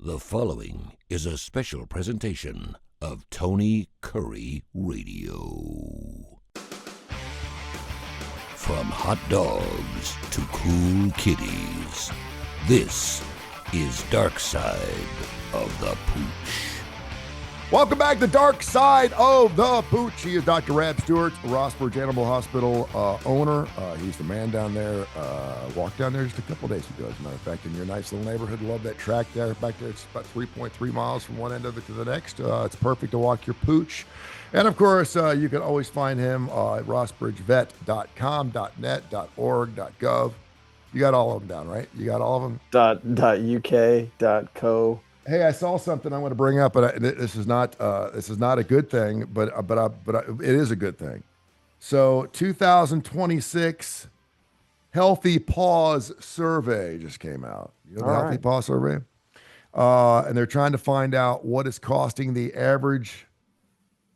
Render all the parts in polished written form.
The following is a special presentation of Tony Curry Radio. From hot dogs to cool kitties, this is Darkside of the Pooch. Welcome back to Darkside of the Pooch. He is Dr. Rab Stewart, Rossburg Animal Hospital owner. He's the man down there. Walked down there just a couple days ago, as a matter of fact, in your nice little neighborhood. Love that track there. Back there, it's about 3.3 miles from one end of it to the next. It's perfect to walk your Pooch. And, of course, you can always find him at rossbridgevet.com, .net, .org, .gov. You got all of them down, right? You got all of them? .uk, .co. Hey, I saw something I want to bring up, but this is not a good thing, but it is a good thing. So, 2026 Healthy Paws Survey just came out. You know the Healthy Paws Survey, and they're trying to find out what it's costing the average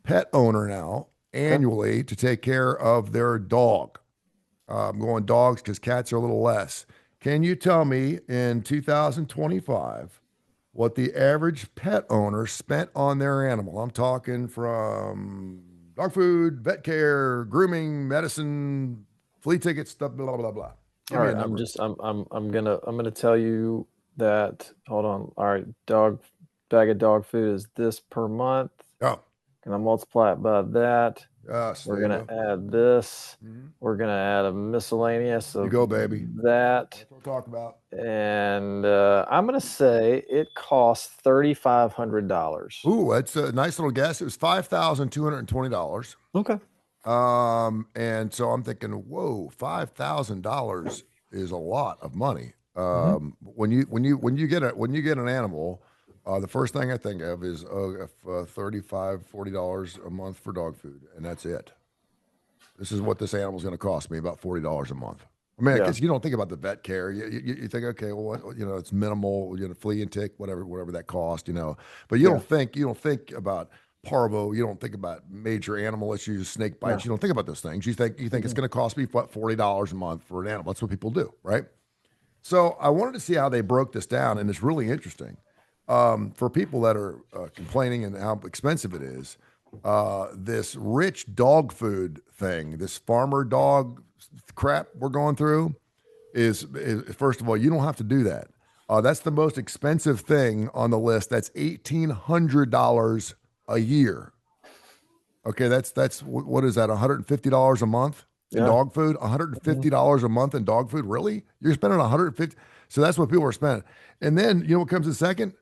pet owner now annually to take care of their dog. I'm going dogs because cats are a little less. Can you tell me in 2025? What the average pet owner spent on their animal? I'm talking from dog food, vet care, grooming, medicine, flea tickets, stuff, blah blah blah. All right, I'm gonna tell you that. Hold on. All right, bag of dog food is this per month. Oh, Can I multiply it by that? yes. We're gonna add this. Mm-hmm. We're gonna add a miscellaneous of you go, baby. That. That's what we'll talk about. And I'm gonna say it costs $3,500. Ooh, that's a nice little guess. It was $5,220. Okay. And so I'm thinking, whoa, $5,000 is a lot of money. When you get an animal, the first thing I think of is $35, $40 a month for dog food, and that's it. This is what this animal's going to cost me, about $40 a month. I mean, because you don't think about the vet care. You think, okay, well, it's minimal, flea and tick, whatever that cost, But you don't think about parvo. You don't think about major animal issues, snake bites. You don't think about those things. You think it's going to cost me $40 a month for an animal. That's what people do, right? So I wanted to see how they broke this down, and it's really interesting. For people that are complaining and how expensive it is, this rich dog food thing, this farmer dog crap we're going through is first of all, you don't have to do that. That's the most expensive thing on the list. That's $1,800 a year. Okay, that's what is that? $150 a month in dog food? $150 a month in dog food? Really? You're spending $150? So that's what people are spending. And then you know what comes in second?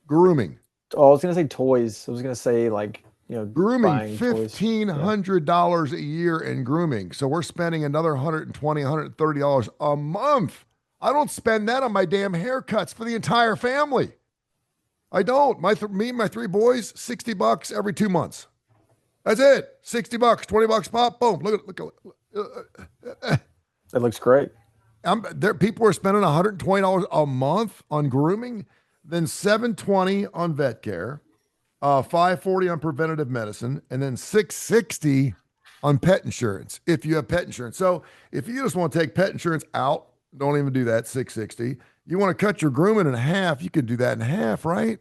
Grooming. Oh, I was gonna say toys. I was gonna say grooming, $1,500 a year in grooming. So we're spending another $120, $130 a month. I don't spend that on my damn haircuts for the entire family. I don't. Me and my three boys, $60 every 2 months. That's it. $60, $20 pop. Boom. Look at. That looks great. People are spending $120 a month on grooming, then $720 on vet care. $540 on preventative medicine, and then $660 on pet insurance if you have pet insurance. So if you just want to take pet insurance out, don't even do that, $660. You want to cut your grooming in half, you could do that in half, right?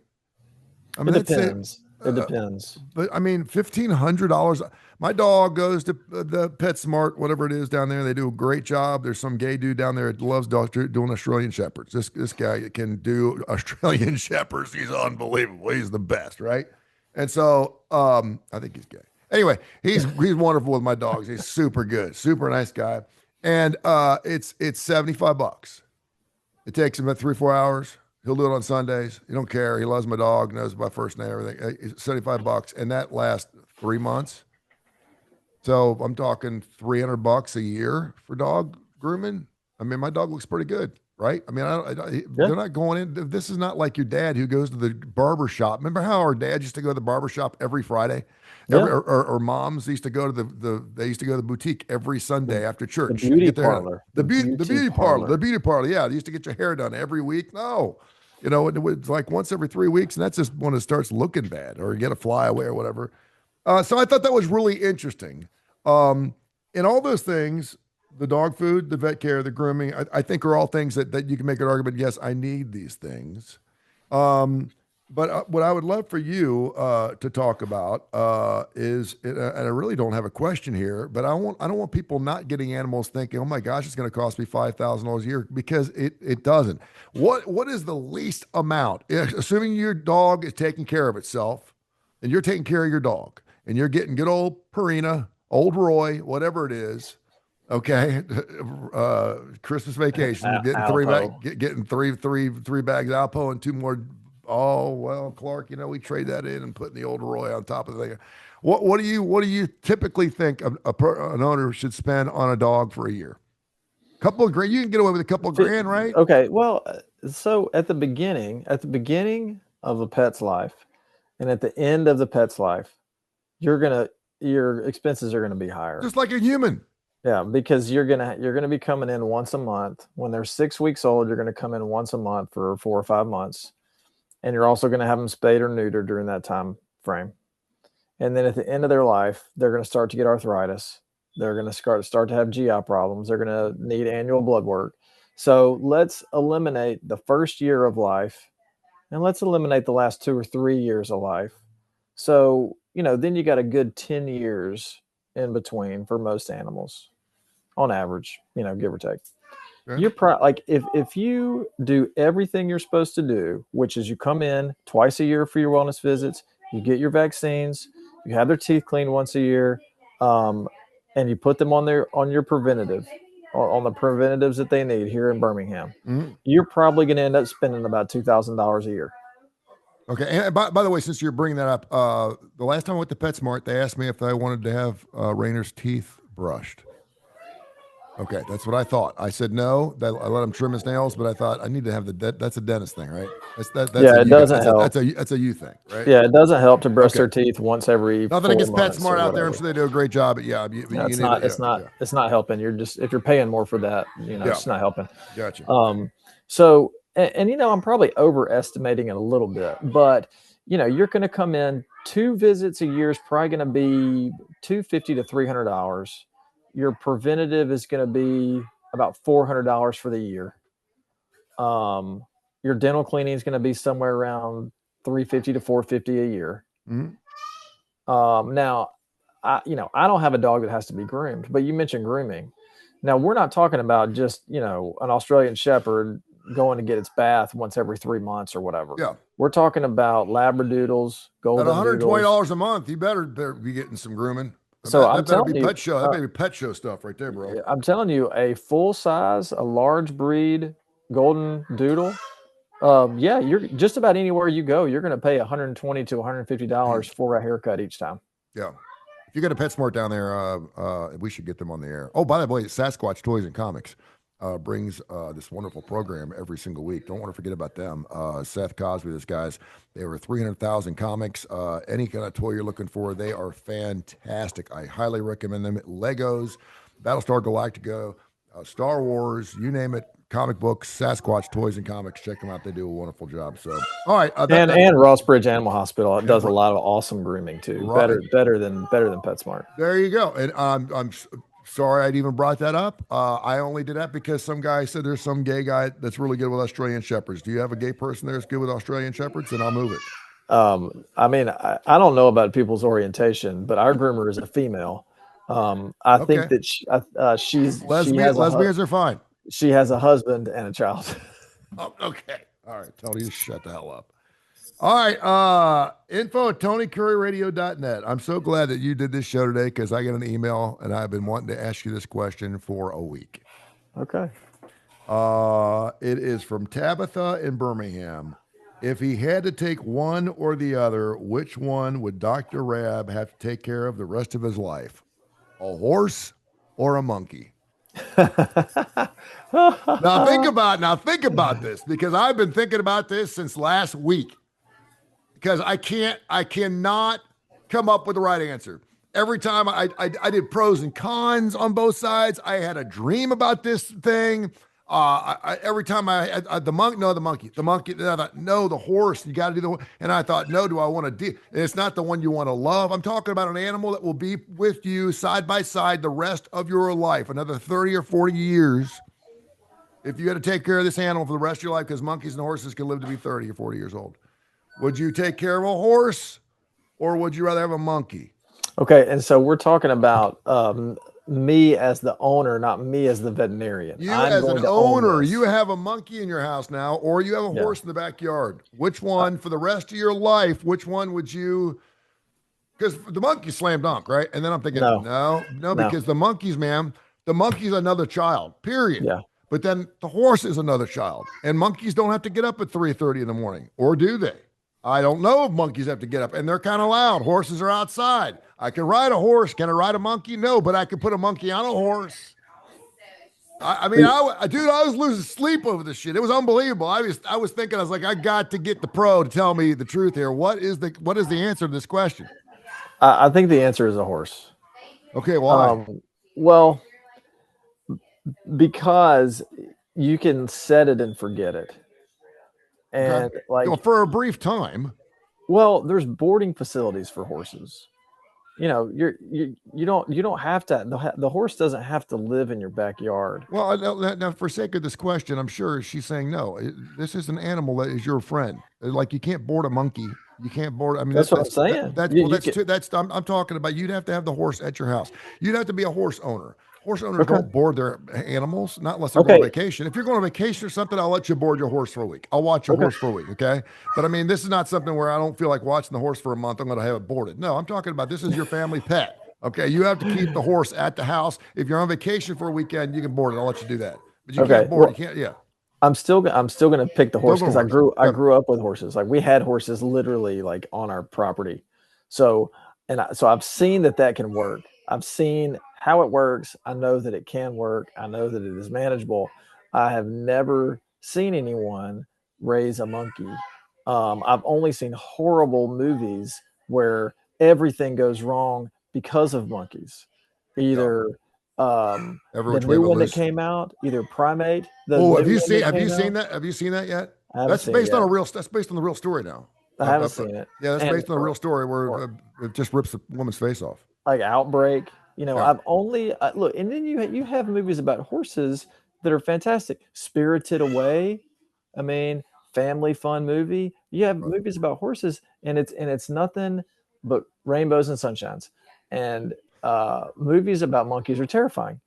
I mean, it depends. It depends. But I mean, $1,500. My dog goes to the PetSmart, whatever it is down there. They do a great job. There's some gay dude down there that loves dogs doing Australian Shepherds. This guy can do Australian Shepherds. He's unbelievable. He's the best, right? And so I think he's gay. Anyway, he's wonderful with my dogs. He's super good, super nice guy. And it's $75. It takes him about 3-4 hours. He'll do it on Sundays. He don't care. He loves my dog, knows my first name, everything. $75, and that lasts 3 months. So I'm talking $300 a year for dog grooming. I mean, my dog looks pretty good, right? I mean, they're not going in. This is not like your dad who goes to the barber shop. Remember how our dad used to go to the barber shop every Friday? Or moms used to go to the boutique every Sunday after church. The beauty parlor. The beauty parlor. Yeah, they used to get your hair done every week. No, it was like once every 3 weeks, and that's just when it starts looking bad, or you get a flyaway or whatever. So I thought that was really interesting. And all those things, the dog food, the vet care, the grooming, I think are all things that you can make an argument. Yes, I need these things. But what I would love for you to talk about is, and I really don't have a question here, but I don't want people not getting animals thinking, oh my gosh, it's going to cost me $5,000 a year, because it doesn't. What is the least amount, assuming your dog is taking care of itself, and you're taking care of your dog, and you're getting good old Purina, old Roy, whatever it is. Okay, Christmas vacation, getting three bags of Alpo and 2 more. Oh well, Clark, we trade that in and putting the old Roy on top of the thing. What do you typically think an owner should spend on a dog for a year? Couple of grand, you can get away with a couple of grand, right? Okay, well, so at the beginning of a pet's life, and at the end of the pet's life, your expenses are gonna be higher. Just like a human. Yeah, because you're gonna be coming in once a month. When they're 6 weeks old, you're gonna come in once a month for 4 or 5 months. And you're also going to have them spayed or neutered during that time frame. And then at the end of their life, they're going to start to get arthritis. They're going to start to have GI problems. They're going to need annual blood work. So let's eliminate the first year of life, and let's eliminate the last 2 or 3 years of life. So, then you got a good 10 years in between for most animals on average, give or take. Yeah. You're like, if you do everything you're supposed to do, which is you come in twice a year for your wellness visits, you get your vaccines, you have their teeth cleaned once a year, and you put them on your preventative, on the preventatives that they need here in Birmingham, you're probably going to end up spending about $2,000 a year. Okay. And by the way, since you're bringing that up, the last time I went to PetSmart, they asked me if I wanted to have Rainer's teeth brushed. Okay, that's what I thought. I said no. I let him trim his nails, but I thought I need to have that's a dentist thing, right? It doesn't help. That's a you thing, right? Yeah, it doesn't help to brush their teeth once every. Nothing against months PetSmart out there. I'm sure they do a great job, but it's not helping. If you're paying more for that, it's not helping. Gotcha. So I'm probably overestimating it a little bit, but you're going to come in 2 visits a year is probably going to be $250 to $300. Your preventative is going to be about $400 for the year. Your dental cleaning is going to be somewhere around $350 to $450 a year. Now, I don't have a dog that has to be groomed, but you mentioned grooming. Now, we're not talking about just an Australian Shepherd going to get its bath once every 3 months or whatever. Yeah, we're talking about Labradoodles, golden. At $120 a month, you better be getting some grooming. So I'm telling you, pet show. That may be pet show stuff right there, bro. I'm telling you, a full size, a large breed golden doodle. You're just about anywhere you go, you're going to pay $120 to $150 for a haircut each time. Yeah. If you got a PetSmart down there, we should get them on the air. Oh, by the way, Sasquatch Toys and Comics brings this wonderful program every single week. Don't want to forget about them. Seth Cosby, those guys, they were 300,000 comics. Any kind of toy you're looking for, they are fantastic. I highly recommend them. Legos, Battlestar Galactica, Star Wars, you name it. Comic books, Sasquatch Toys and Comics. Check them out. They do a wonderful job. So, all right. And Ross Bridge Animal Hospital does a lot of awesome grooming too. Right. Better than PetSmart. There you go. And I'm sorry I'd even brought that up. I only did that because some guy said there's some gay guy that's really good with Australian Shepherds. Do you have a gay person there that's good with Australian Shepherds? Then I'll move it. I don't know about people's orientation, but our groomer is a female. I think that she's lesbians are fine. She has a husband and a child. Oh, okay. All right. Tony, you shut the hell up. All right. Info at TonyCurryRadio.net. I'm so glad that you did this show today because I got an email and I've been wanting to ask you this question for a week. Okay. It is from Tabitha in Birmingham. If he had to take one or the other, which one would Dr. Rab have to take care of the rest of his life? A horse or a monkey? Now think about this because I've been thinking about this since last week because I cannot come up with the right answer. Every time I did pros and cons on both sides. I had a dream about this thing. Every time the monkey. I thought, no, the horse, you got to do the horse. And I thought, no, do I want to do? And it's not the one you want to love. I'm talking about an animal that will be with you side by side the rest of your life, another 30 or 40 years. if you had to take care of this animal for the rest of your life, because monkeys and horses can live to be 30 or 40 years old, would you take care of a horse or would you rather have a monkey? Okay, and so we're talking about me as the owner, not me as the veterinarian. You I'm as an going to own owner, this. you have a monkey in your house now, or you have a horse in the backyard. Which one, for the rest of your life, which one would you? Because the monkey slam dunk, right? And then I'm thinking, no, because the monkeys, man, the monkey's another child, period. Yeah. But then the horse is another child. And monkeys don't have to get up at 3:30 in the morning, or do they? I don't know if monkeys have to get up, and they're kind of loud. Horses are outside. I can ride a horse. Can I ride a monkey? No, but I can put a monkey on a horse. I mean, I was losing sleep over this shit. It was unbelievable. I was thinking, I was like, I got to get the pro to tell me the truth here. What is the answer to this question? I think the answer is a horse. Okay, why? Well, because you can set it and forget it, and for a brief time. Well, there's boarding facilities for horses. You know, you don't have to. The horse doesn't have to live in your backyard. Well, now, for sake of this question, I'm sure she's saying no. This is an animal that is your friend. Like, you can't board a monkey. You can't board. I mean, that's what I'm saying. I'm talking about. You'd have to have the horse at your house. You'd have to be a horse owner. Horse owners don't board their animals, not unless they're going on vacation. If you're going on vacation or something, I'll let you board your horse for a week. I'll watch your horse for a week, okay? But I mean, this is not something where I don't feel like watching the horse for a month. I'm going to have it boarded. No, I'm talking about this is your family pet, okay? You have to keep the horse at the house. If you're on vacation for a weekend, you can board it. I'll let you do that. But you can't board it. You can't, yeah. I'm still going to pick the horse because I grew up with horses. Like, we had horses literally like on our property. So I've seen that can work. I've seen how it works. I know that it can work. I know that it is manageable. I have never seen anyone raise a monkey. I've only seen horrible movies where everything goes wrong because of monkeys. Either the new one that came out, either Primate. Have you seen that? Have you seen that yet? That's based on the real story now. I haven't seen it. Yeah, that's based on a real story where it just rips the woman's face off. Like Outbreak. You know, I've only look, and then you have movies about horses that are fantastic. Spirited Away, I mean, family fun movie. You have movies about horses, and it's nothing but rainbows and sunshines. And movies about monkeys are terrifying,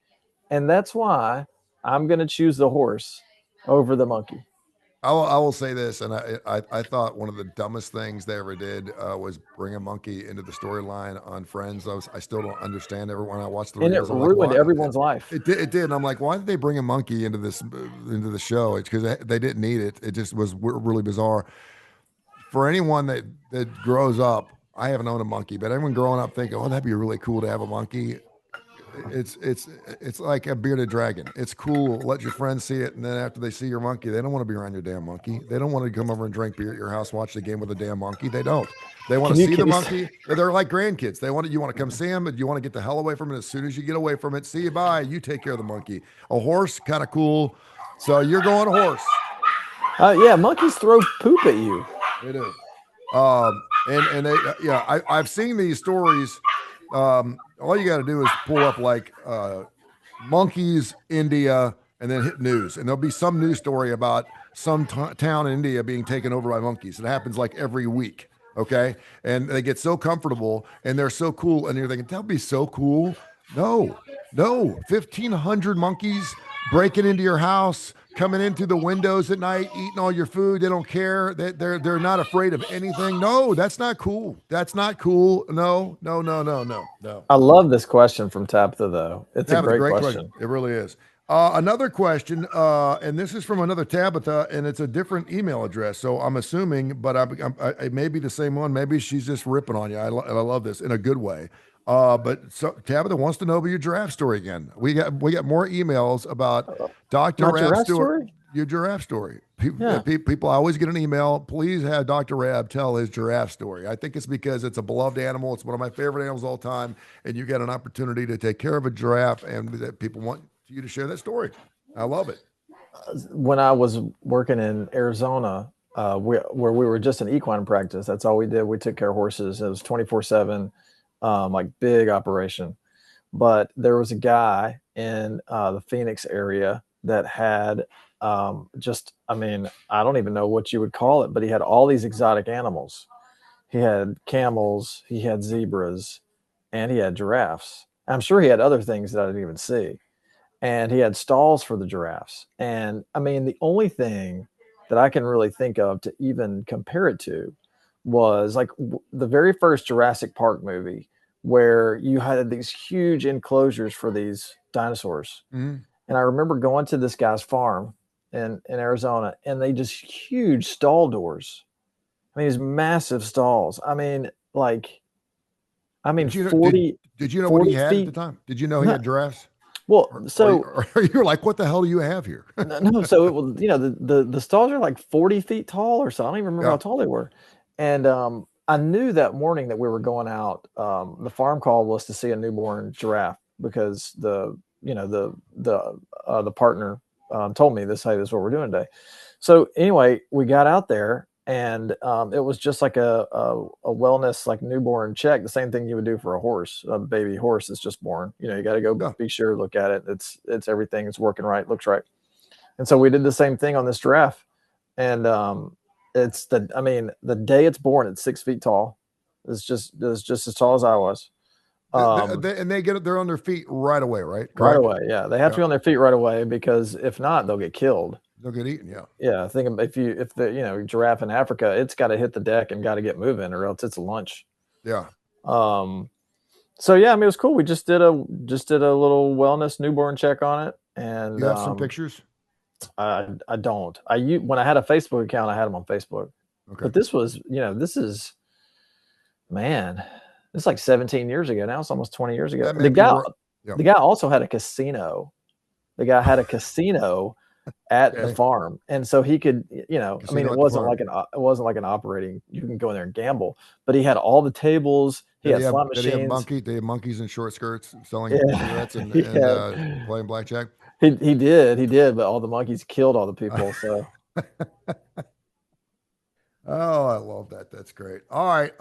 and that's why I'm going to choose the horse over the monkey. I will say this, and I thought one of the dumbest things they ever did was bring a monkey into the storyline on Friends. I still don't understand everyone. I watched the and videos, it ruined everyone's life. It did, and I'm like, why did they bring a monkey into the show? It's because they didn't need it. It just was really bizarre. For anyone that grows up, I haven't owned a monkey, but everyone growing up thinking, oh, that'd be really cool to have a monkey. It's like a bearded dragon. It's cool. Let your friends see it, and then after they see your monkey, they don't want to be around your damn monkey. They don't want to come over and drink beer at your house, watch the game with a damn monkey. They don't. They want to see the monkey. They're like grandkids. You want to come see them, but you want to get the hell away from it. As soon as you get away from it, see you, bye. You take care of the monkey. A horse, kind of cool. So you're going horse. Yeah, monkeys throw poop at you. They do. And they, I've seen these stories. All you got to do is pull up like monkeys, India, and then hit news. And there'll be some news story about some town in India being taken over by monkeys. It happens like every week. Okay. And they get so comfortable and they're so cool. And you're thinking, that'll be so cool. No. 1,500 monkeys breaking into your house, coming in through the windows at night, eating all your food. They don't care. They're not afraid of anything. No, that's not cool. That's not cool. No. I love this question from Tabitha, though. It's a great question. It really is. Another question, and this is from another Tabitha, and it's a different email address. So I'm assuming, but it may be the same one. Maybe she's just ripping on you. I love this in a good way. But Tabitha wants to know about your giraffe story again. We got more emails about Dr. Rab Stewart. Your giraffe story. People always get an email. Please have Dr. Rab tell his giraffe story. I think it's because it's a beloved animal. It's one of my favorite animals of all time. And you get an opportunity to take care of a giraffe, and that people want you to share that story. I love it. When I was working in Arizona, where we were just an equine practice, that's all we did. We took care of horses. It was 24/7. Like big operation. But there was a guy in the Phoenix area that had just, I mean, I don't even know what you would call it, but he had all these exotic animals. He had camels, he had zebras, and he had giraffes. I'm sure he had other things that I didn't even see. And he had stalls for the giraffes. And I mean, the only thing that I can really think of to even compare it to was like the very first Jurassic Park movie, where you had these huge enclosures for these dinosaurs. Mhm. And I remember going to this guy's farm in Arizona, and they just huge stall doors. I mean, these massive stalls. I mean, Did you know, did 40, did you know what he 40 had at the feet. time? Did you know he No, had giraffes? well, Or you, so or you're like, what the hell do you have here? no, so it was, the stalls are like 40 feet tall or so. I don't even remember how Yeah. tall they were. And I knew that morning that we were going out. The farm call was to see a newborn giraffe because the partner told me this, hey, this is what we're doing today. So anyway, we got out there, and it was just like a wellness, like newborn check, the same thing you would do for a horse, a baby horse that's just born. You got to go Yeah. be sure, look at it. It's everything. It's working right, looks right. And so we did the same thing on this giraffe. And the day it's born, it's 6 feet tall. It's just as tall as I was. And they're on their feet right away, right? Right Correct. away. Yeah. They have to Yeah. be on their feet right away, because if not, they'll get killed. They'll get eaten. Yeah. Yeah. If the, giraffe in Africa, it's got to hit the deck and got to get moving, or else it's a lunch. Yeah. So yeah, I mean, it was cool. We just did a little wellness newborn check on it. And You have some pictures? I don't. When I had a Facebook account, I had them on Facebook. Okay. But this was, man, it's like 17 years ago now. It's almost 20 years ago. That may The be guy, wor- yeah. the guy also had a casino. The guy had a casino at the Okay. farm, and so he could, I mean, Casino it at the wasn't farm. like an operating. You can go in there and gamble, but he had all the tables. He had slot Did he have machines. they have monkeys in short skirts selling Yeah. cigarettes and, He playing blackjack? He did, but all the monkeys killed all the people. So Oh, I love that. That's great. All right.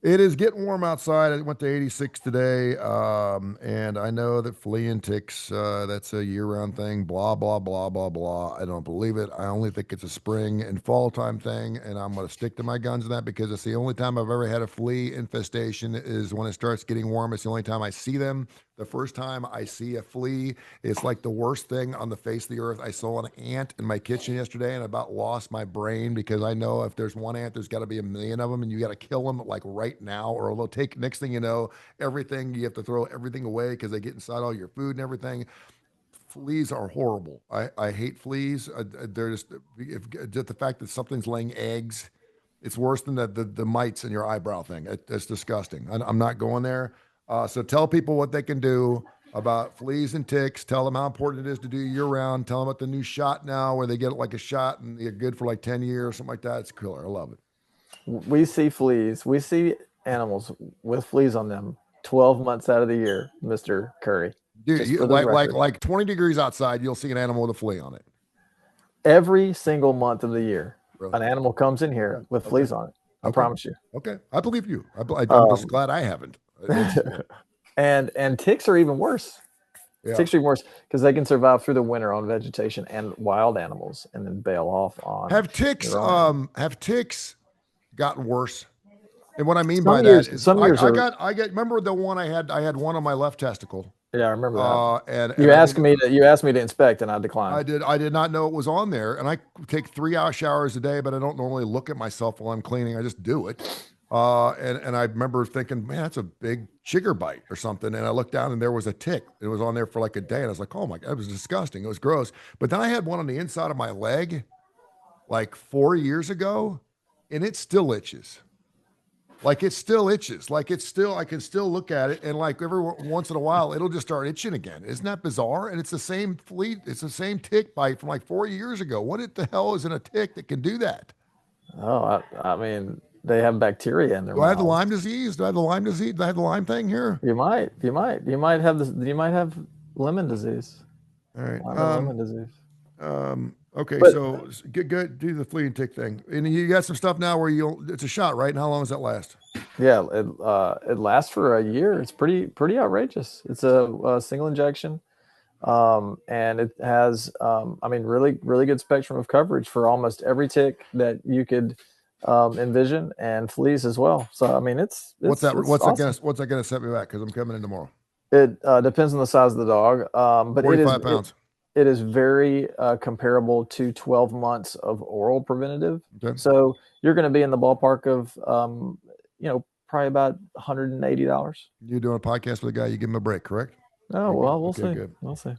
It is getting warm outside. I went to 86 today. And I know that flea and ticks, that's a year-round thing, blah, blah, blah, blah, blah. I don't believe it. I only think it's a spring and fall time thing, and I'm going to stick to my guns on that because it's the only time I've ever had a flea infestation is when it starts getting warm. It's the only time I see them. The first time I see a flea, it's like the worst thing on the face of the earth. I saw an ant in my kitchen yesterday and about lost my brain because I know if there's one ant, there's got to be a million of them, and you got to kill them like right now, or they'll take, next thing you know, everything, you have to throw everything away because they get inside all your food and everything. Fleas are horrible. I hate fleas. They're just, just the fact that something's laying eggs, it's worse than the mites in your eyebrow thing. It's disgusting. I'm not going there. So tell people what they can do about fleas and ticks. Tell them how important it is to do year round. Tell them about the new shot now where they get like a shot and they're good for like 10 years, something like that. It's killer. I love it. we see fleas. We see animals with fleas on them 12 months out of the year, Mr. Curry. Dude, like 20 degrees outside, you'll see an animal with a flea on it. Every single month of the year, Really? an animal comes in here with fleas on it. I promise you. Okay. I believe you. I'm just glad I haven't. And ticks are even worse. Yeah. Ticks are even worse because they can survive through the winter on vegetation and wild animals and then bail off on. Have ticks gotten worse? And what I mean Some by years- that is some years I are- got remember the one I had one on my left testicle. Yeah, I remember that. And You I asked mean, me to inspect, and I declined. I did not know it was on there, and I take 3-hour showers a day, but I don't normally look at myself while I'm cleaning. I just do it. And I remember thinking, man, that's a big chigger bite or something. And I looked down and there was a tick. It was on there for like a day. And I was like, oh my God, it was disgusting. It was gross. But then I had one on the inside of my leg like 4 years ago, and it still itches. Like it still itches. Like I can still look at it. And like every once in a while, it'll just start itching again. Isn't that bizarre? And it's the same flea. It's the same tick bite from like 4 years ago. What the hell is in a tick that can do that? Oh, I mean, they have bacteria in their Do I have the mouths. Lyme disease? Do I have the Lyme disease? Do I have the Lyme thing here? You might have lemon disease. All right. Lemon disease. Okay, But- so good. Do the flea and tick thing, and you got some stuff now where it's a shot, right? And how long does that last? Yeah, it lasts for a year. It's pretty outrageous. It's a single injection. And it has, I mean, really, really good spectrum of coverage for almost every tick that you could envision, and fleas as well. So, I mean, it's What's awesome. that gonna set me back? Because I'm coming in tomorrow. It depends on the size of the dog, but 45 pounds. it is very comparable to 12 months of oral preventative. Okay. So you're going to be in the ballpark of, probably about $180. You're doing a podcast with a guy. You give him a break, correct? Oh, well, we'll Okay, see. good. We'll see.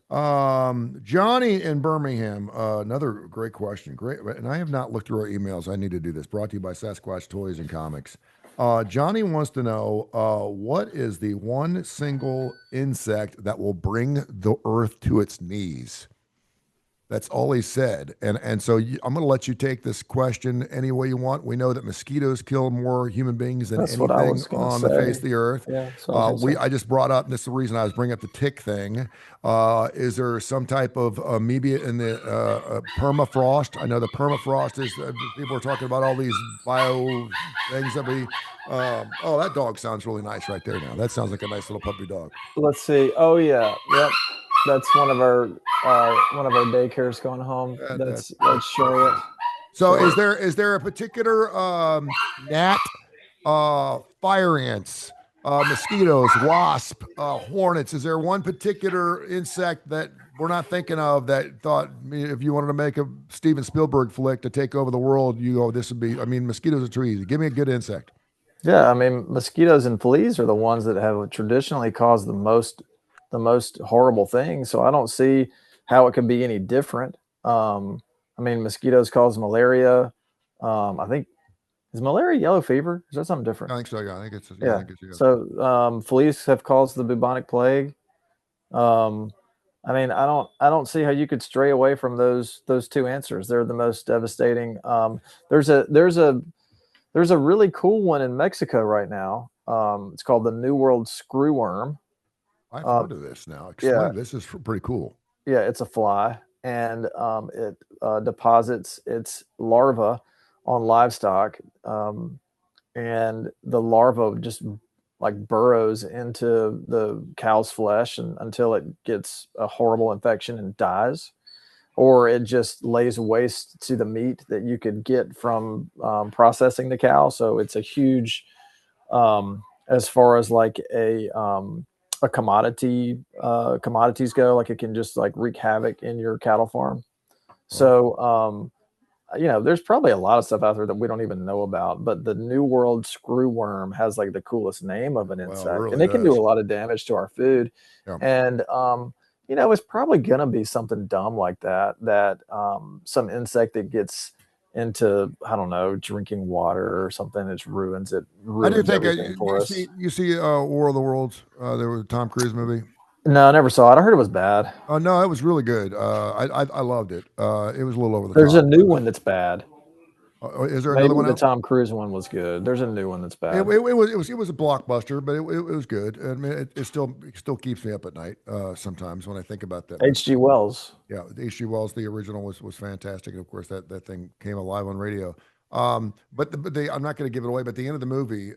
Johnny in Birmingham, another great question. Great, and I have not looked through our emails. I need to do this. Brought to you by Sasquatch Toys and Comics. Johnny wants to know what is the one single insect that will bring the earth to its knees? That's all he said. And so I'm going to let you take this question any way you want. We know that mosquitoes kill more human beings than That's what I anything was going to on say. the face of the earth. Yeah, that's what I was gonna say. I just brought up, and this is the reason I was bringing up the tick thing. Is there some type of amoeba in the permafrost? I know the permafrost is, people are talking about all these bio things that we, oh, that dog sounds really nice right there now. That sounds like a nice little puppy dog. Let's see. Oh, yeah. Yep. That's one of our daycares going home. That's Charlotte. So is there a particular gnat, fire ants, mosquitoes, wasp, hornets? Is there one particular insect that we're not thinking of that thought if you wanted to make a Steven Spielberg flick to take over the world, you go, this would be, I mean, mosquitoes are too easy. Give me a good insect. Yeah, I mean, mosquitoes and fleas are the ones that have traditionally caused the most horrible things. So I don't see how it could be any different. I mean, mosquitoes cause malaria. I think, is malaria yellow fever? Is that something different? I think so. Yeah, I think it's yeah. So fleas have caused the bubonic plague. I mean, I don't see how you could stray away from those two answers. They're the most devastating. There's a really cool one in Mexico right now. It's called the New World screwworm. I've heard of this now. Explain. Yeah. This is pretty cool. Yeah, it's a fly, and it deposits its larva on livestock, and the larva just like burrows into the cow's flesh until it gets a horrible infection and dies, or it just lays waste to the meat that you could get from processing the cow. So it's a huge, as far as like a commodities go, like it can just like wreak havoc in your cattle farm. So, there's probably a lot of stuff out there that we don't even know about, but the New World screwworm has like the coolest name of an insect, and it can do a lot of damage to our food. Yeah. And, it's probably going to be something dumb like that some insect that gets into, I don't know, drinking water or something, it ruins everything for us. You see War of the Worlds, there was a Tom Cruise movie. No, I never saw it. I heard it was bad. No, it was really good. I loved it. It was a little over the top. There's a new one that's bad. Is there another one? The Tom Cruise one was good. There's a new one that's bad. It was a blockbuster, but it was good. I mean, it still keeps me up at night sometimes when I think about that. H.G. Wells. Yeah, H.G. Wells, the original was fantastic, and of course that thing came alive on radio. I'm not going to give it away, but at the end of the movie,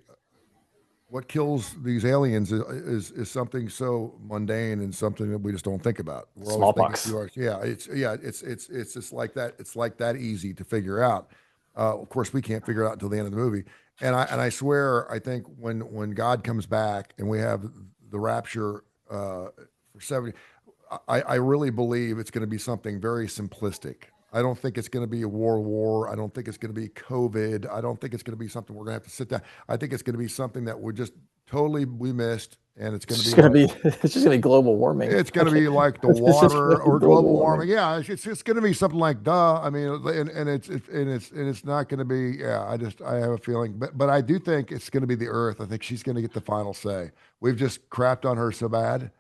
what kills these aliens is something so mundane and something that we just don't think about. Smallpox. It's just like that. It's like that easy to figure out. Of course, we can't figure it out until the end of the movie. And I swear, I think when God comes back and we have the rapture for 70, I really believe it's going to be something very simplistic. I don't think it's going to be a war. I don't think it's going to be COVID. I don't think it's going to be something we're going to have to sit down. I think it's going to be something that we missed, and it's going to be. It's just going to be global warming. It's going to be like the water or global warming. Yeah, it's just going to be something like duh. I mean, and it's not going to be. Yeah, I have a feeling, but I do think it's going to be the Earth. I think she's going to get the final say. We've just crapped on her so bad.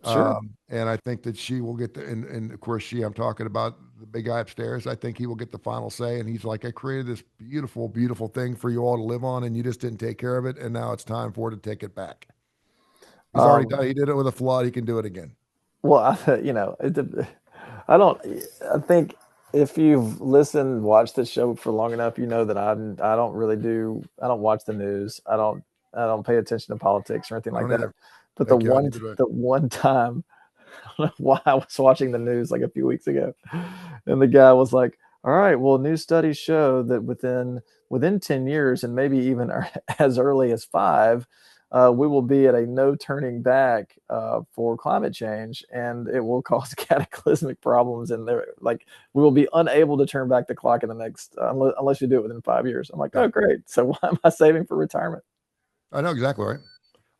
Sure. And I think that she will get and of course I'm talking about the big guy upstairs. I think he will get the final say, and he's like, I created this beautiful, beautiful thing for you all to live on, and you just didn't take care of it, and now it's time for it to take it back. He's already done. He did it with a flood. He can do it again. Well, I think if you've watched the show for long enough, you know that I don't watch the news. I don't pay attention to politics or anything like that. But the one time don't know why I was watching the news like a few weeks ago, and the guy was like, "All right, well, new studies show that within 10 years and maybe even as early as 5, we will be at a no turning back for climate change, and it will cause cataclysmic problems. And they're like, we will be unable to turn back the clock in the next unless you do it within 5 years." I'm like, oh, great. So why am I saving for retirement? I know exactly right.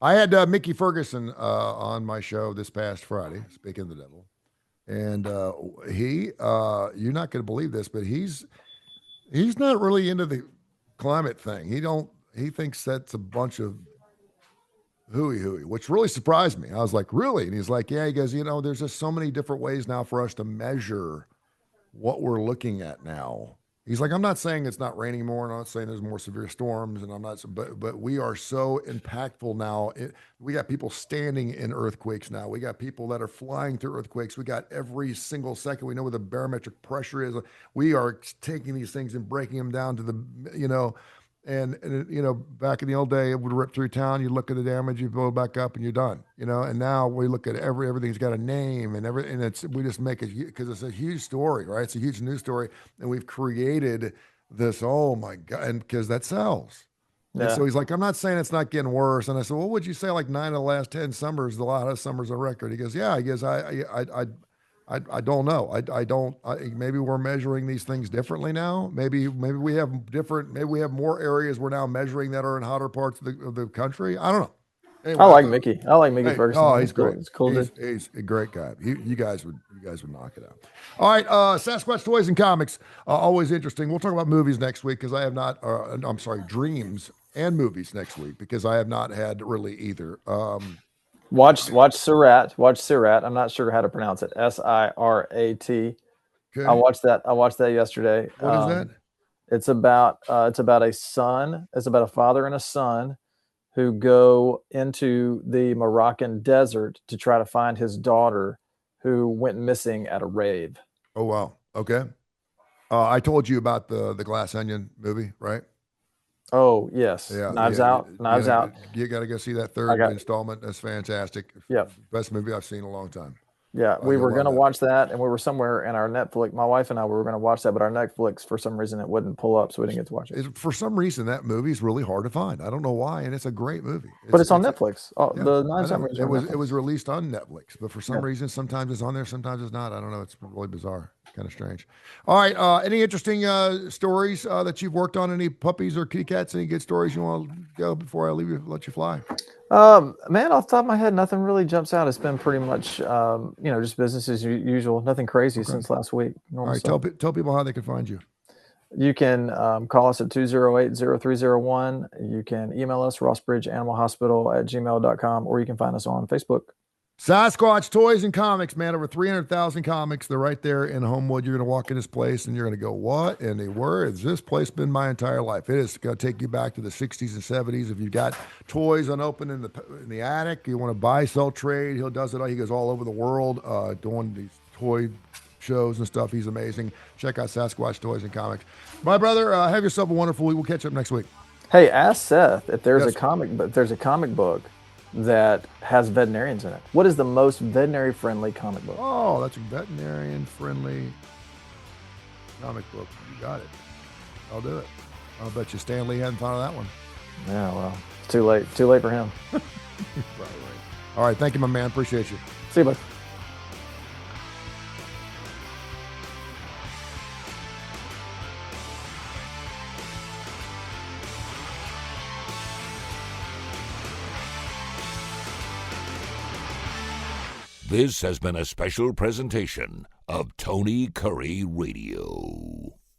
I had Mickey Ferguson on my show this past Friday, speaking of the devil, and you're not going to believe this, but he's not really into the climate thing. He thinks that's a bunch of hooey, which really surprised me. I was like, really? And he's like, yeah. He goes, there's just so many different ways now for us to measure what we're looking at now. He's like, I'm not saying it's not raining more. I'm not saying there's more severe storms, and but we are so impactful now. We got people standing in earthquakes now. We got people that are flying through earthquakes. We got every single second. We know where the barometric pressure is. We are taking these things and breaking them down to the, and back in the old day, it would rip through town. You look at the damage, you blow back up, and you're done. And now we look at everything's got a name, and we just make it because it's a huge story, right? It's a huge news story, and we've created this. Oh my God! And because that sells. Yeah. And so he's like, I'm not saying it's not getting worse. And I said, well, what would you say? Like 9 of the last 10 summers, the hottest summers on record. He goes, yeah. He goes, I don't know. Maybe we're measuring these things differently now. Maybe we have more areas we're now measuring that are in hotter parts of the country. I don't know. Anyway, I like Mickey. I like Mickey Ferguson. Oh, he's great. It's cool. He's a great guy. You guys would knock it out. All right, Sasquatch Toys and Comics, always interesting. We'll talk about movies next week because I have not. I'm sorry, dreams and movies next week because I have not had really either. Watch Sirat. Watch Sirat. I'm not sure how to pronounce it. Sirat. Okay. I watched that yesterday. What is that? It's about a son. It's about a father and a son who go into the Moroccan desert to try to find his daughter who went missing at a rave. Oh wow. Okay. I told you about the Glass Onion movie, right? Oh yes, yeah, Knives Out. You got to go see that third installment. That's fantastic. Yeah, best movie I've seen in a long time. Yeah, we were going to watch that, and we were somewhere in our Netflix. My wife and I were going to watch that, but our Netflix, for some reason, it wouldn't pull up, so we didn't get to watch it. For some reason, that movie is really hard to find. I don't know why, and it's a great movie. But it's on Netflix. The Knives Out movie. It was released on Netflix, but for some reason, sometimes it's on there, sometimes it's not. I don't know. It's really bizarre, kind of strange. All right, any interesting stories that you've worked on? Any puppies or kitty cats? Any good stories you want to go before I leave you? Let you fly. Man, off the top of my head, nothing really jumps out. It's been pretty much, just business as usual. Nothing crazy since last week. All right, tell people how they can find you. You can call us at 208-0301. You can email us, rossbridgeanimalhospital@gmail.com, or you can find us on Facebook. Sasquatch Toys and Comics, man, over 300,000 comics. They're right there in Homewood. You're going to walk in this place and you're going to go, what in the world has this place been my entire life? It is going to take you back to the 60s and 70s. If you've got toys unopened in the attic, you want to buy, sell, trade, he does it. He goes all over the world doing these toy shows and stuff. He's amazing. Check out Sasquatch Toys and Comics. My brother, have yourself a wonderful week. We'll catch up next week. Hey, ask Seth if there's a comic book that has veterinarians in it. What is the most veterinary-friendly comic book? Oh, that's a veterinarian-friendly comic book. You got it. I'll do it. I'll bet you Stan Lee hadn't thought of that one. Yeah, well, it's too late. Too late for him. Right. All right, thank you, my man. Appreciate you. See you, bud. This has been a special presentation of Tony Curry Radio.